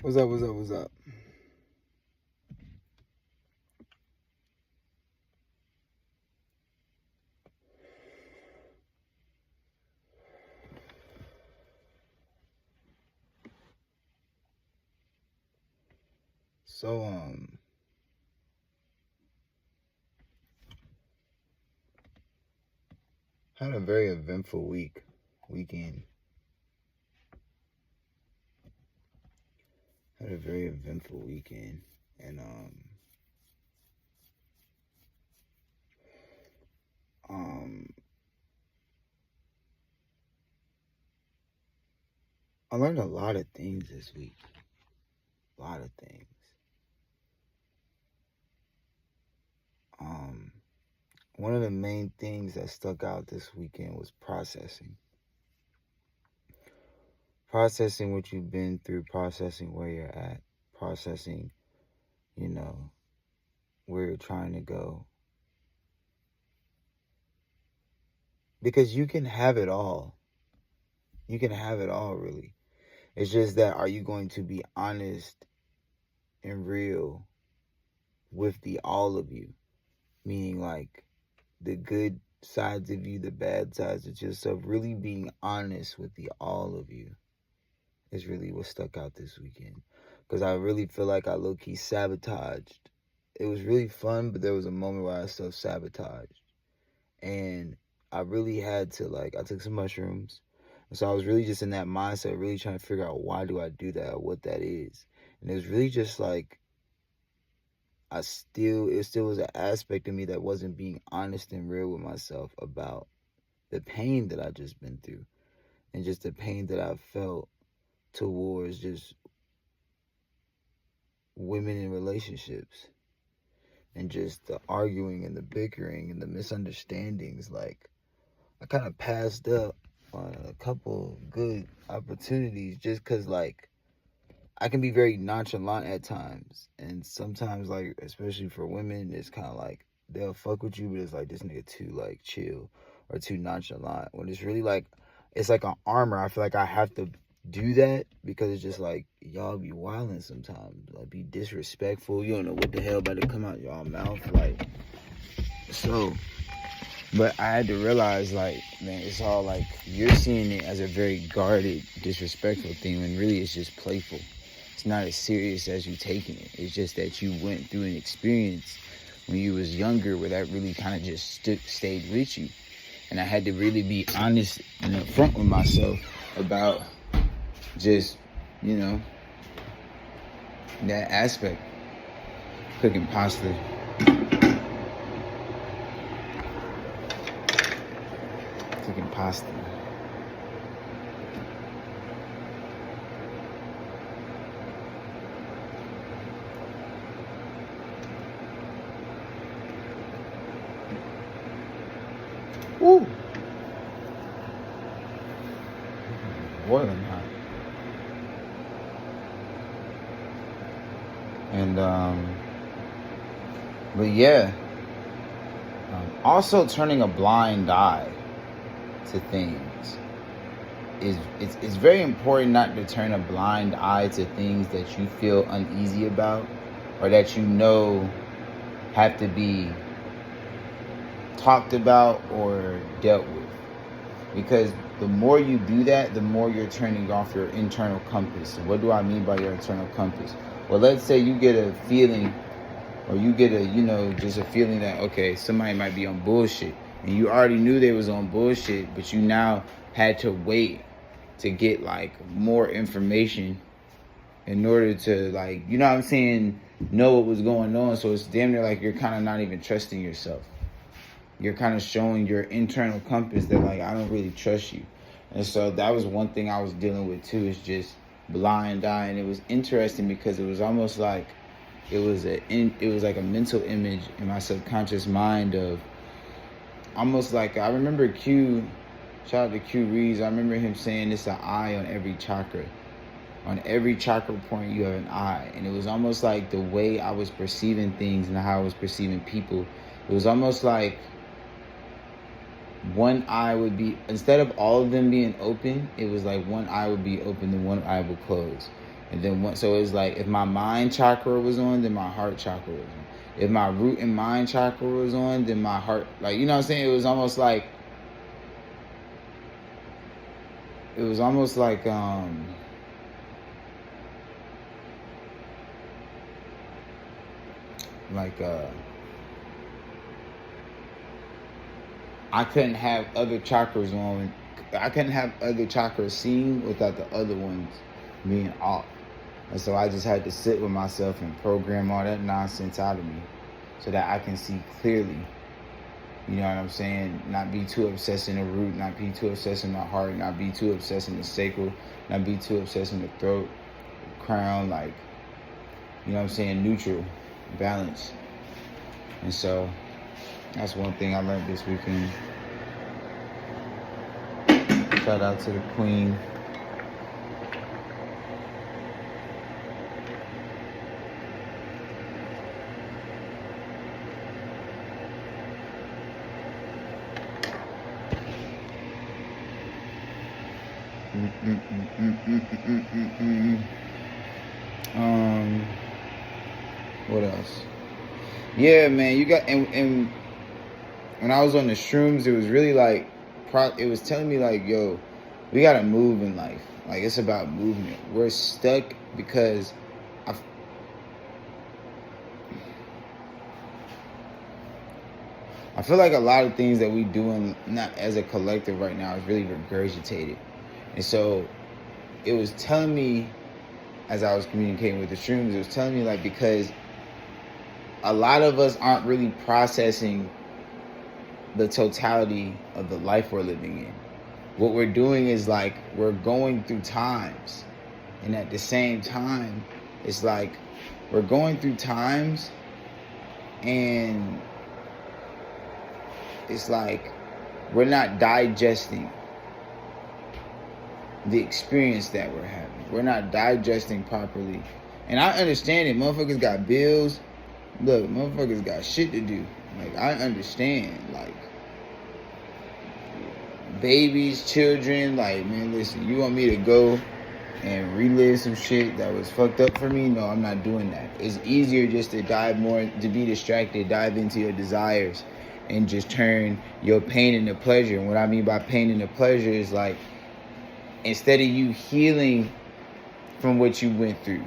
What's up? What's up? What's up? So, had a very eventful weekend. Had a very eventful weekend, and um, I learned a lot of things this week. A lot of things. One of the main things that stuck out this weekend was processing. Processing what you've been through, processing where you're at, processing, where you're trying to go. Because you can have it all. You can have it all, really. It's just that, are you going to be honest and real with the all of you? Meaning, like, the good sides of you, the bad sides of yourself. Really being honest with the all of you is really what stuck out this weekend. Because I really feel like I low-key sabotaged. It was really fun, but there was a moment where I self-sabotaged. And I really had to, I took some mushrooms. And so I was really just in that mindset, really trying to figure out why do I do that or what that is. And it was really just like, it still was an aspect of me that wasn't being honest and real with myself about the pain that I just been through. And just the pain that I felt towards just women in relationships. And just the arguing and the bickering and the misunderstandings. Like, I kind of passed up on a couple good opportunities just because, like, I can be very nonchalant at times. And sometimes, like, especially for women, it's kind of like they'll fuck with you, but it's like, this nigga too, like, chill or too nonchalant. When it's really like, it's like an armor. I feel like I have to do that because it's just like, y'all be wilding sometimes. Like, be disrespectful. You don't know what the hell about to come out y'all mouth. Like, so. But I had to realize, like, man, it's all like, you're seeing it as a very guarded, disrespectful thing, when really it's just playful. It's not as serious as you taking it. It's just that you went through an experience when you was younger where that really kind of just stayed with you. And I had to really be honest and upfront with myself about just, that aspect. Cooking pasta. Cooking pasta. Ooh. Boiling hot. And, but yeah. Also turning a blind eye to things. It's very important not to turn a blind eye to things that you feel uneasy about or that you know have to be talked about or dealt with. Because the more you do that, the more you're turning off your internal compass. So what do I mean by your internal compass? Well, let's say you get a feeling or you get just a feeling that, okay, somebody might be on bullshit. And you already knew they was on bullshit, but you now had to wait to get, like, more information in order to, like, you know what I'm saying, know what was going on. So it's damn near like you're kind of not even trusting yourself. You're kind of showing your internal compass that, like, I don't really trust you. And so that was one thing I was dealing with too, is just blind eye. And it was interesting because it was almost like it was like a mental image in my subconscious mind of almost like, I remember shout out to Q Reeves, I remember him saying it's an eye on every chakra. On every chakra point you have an eye. And it was almost like the way I was perceiving things and how I was perceiving people, it was almost like one eye would be, instead of all of them being open, it was like one eye would be open and one eye would close. And then so it's like if my mind chakra was on, then my heart chakra was on. If my root and mind chakra was on, then my heart, like, you know what I'm saying? It was almost like I couldn't have other chakras on. I couldn't have other chakras seen without the other ones being off. And so I just had to sit with myself and program all that nonsense out of me so that I can see clearly. You know what I'm saying? Not be too obsessed in the root, not be too obsessed in the heart, not be too obsessed in the sacral, not be too obsessed in the throat, crown, like, you know what I'm saying, neutral, balance. And so that's one thing I learned this weekend. Shout out to the queen. What else? Yeah, man, you got and when I was on the shrooms, it was really like it was telling me like, yo, we gotta move in life. Like, it's about movement. We're stuck because I feel like a lot of things that we do not as a collective right now is really regurgitated. And so it was telling me, as I was communicating with the shrooms, it was telling me like, because a lot of us aren't really processing the totality of the life we're living in. What we're doing is like, we're going through times. And at the same time, it's like we're going through times and it's like we're not digesting the experience that we're having. We're not digesting properly. And I understand it. Motherfuckers got bills. Look, motherfuckers got shit to do. Like, I understand. Like, babies, children. Like, man, listen, you want me to go and relive some shit that was fucked up for me? No, I'm not doing that. It's easier just to dive more, to be distracted, dive into your desires, and just turn your pain into pleasure. And what I mean by pain into pleasure is like, instead of you healing from what you went through,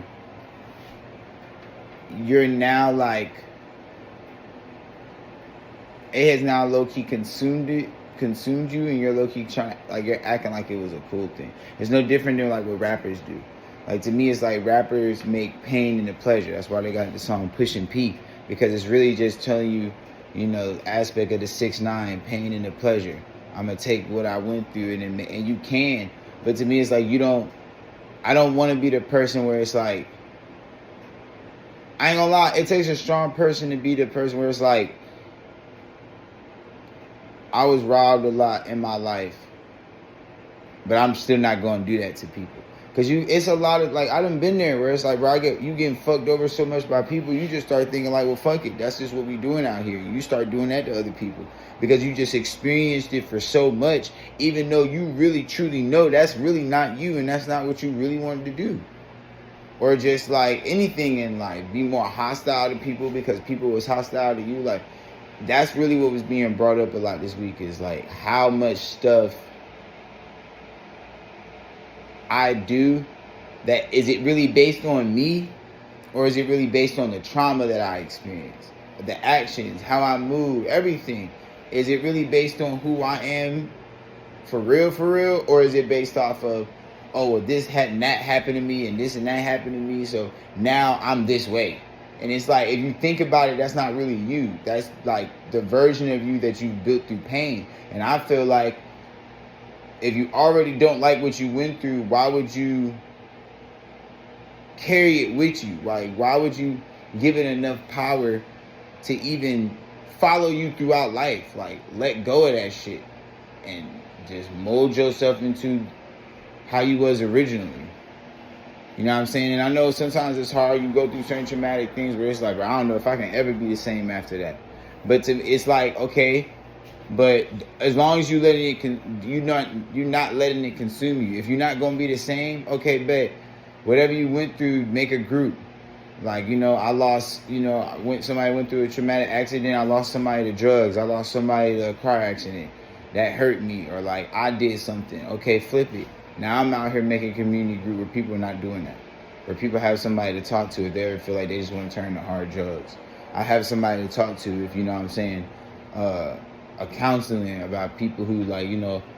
you're now like, it has now low-key consumed you, and you're low-key trying, like, you're acting like it was a cool thing. It's no different than like what rappers do. Like, to me, it's like rappers make pain into pleasure. That's why they got the song Pushing P, because it's really just telling you, you know, aspect of the 6ix9ine, pain into pleasure. I'm gonna take what I went through and you can, but to me, it's like, I don't want to be the person where it's like, I ain't gonna lie, it takes a strong person to be the person where it's like, I was robbed a lot in my life, but I'm still not gonna do that to people. Cause it's a lot of, like, I done been there where it's like, bro, you getting fucked over so much by people, you just start thinking like, well, fuck it, that's just what we doing out here. You start doing that to other people because you just experienced it for so much, even though you really truly know that's really not you and that's not what you really wanted to do. Or just like anything in life, be more hostile to people because people was hostile to you. Like, that's really what was being brought up a lot this week, is like how much stuff I do, that is it really based on me, or is it really based on the trauma that I experienced, the actions, how I move, everything? Is it really based on who I am for real, or is it based off of, oh, well, this and that happened to me and this and that happened to me, so now I'm this way? And it's like, if you think about it, that's not really you. That's like the version of you that you built through pain. And I feel like if you already don't like what you went through, why would you carry it with you? Like, why would you give it enough power to even follow you throughout life? Like, let go of that shit and just mold yourself into how you was originally. You know what I'm saying? And I know sometimes it's hard. You go through certain traumatic things where it's like, bro, I don't know if I can ever be the same after that. But it's like, okay, but as long as you letting it, you're not letting it consume you. If you're not gonna be the same, okay, bet. whatever you went through, make a group. Like, I lost, somebody went through a traumatic accident. I lost somebody to drugs. I lost somebody to a car accident. That hurt me. Or like, I did something. Okay, flip it. Now I'm out here making a community group where people are not doing that. Where people have somebody to talk to if they ever feel like they just want to turn to hard drugs. I have somebody to talk to if, what I'm saying, a counseling about people who, like,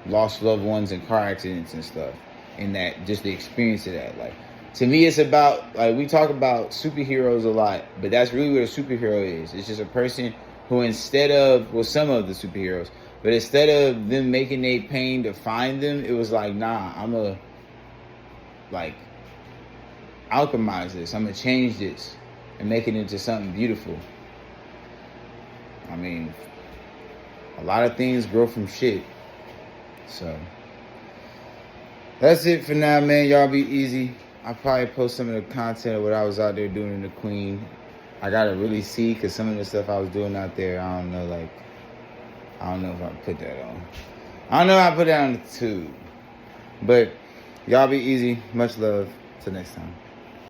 lost loved ones in car accidents and stuff. And that, just the experience of that. Like, to me, it's about, like, we talk about superheroes a lot, but that's really what a superhero is. It's just a person who, instead of, well, some of the superheroes, but instead of them making their pain define them, it was like, nah, I'm going to, like, alchemize this. I'm going to change this and make it into something beautiful. I mean, a lot of things grow from shit. So, that's it for now, man. Y'all be easy. I'll probably post some of the content of what I was out there doing in the Queen. I got to really see, because some of the stuff I was doing out there, I don't know if I put that on. I don't know if I put that on the tube. But y'all be easy. Much love. Till next time.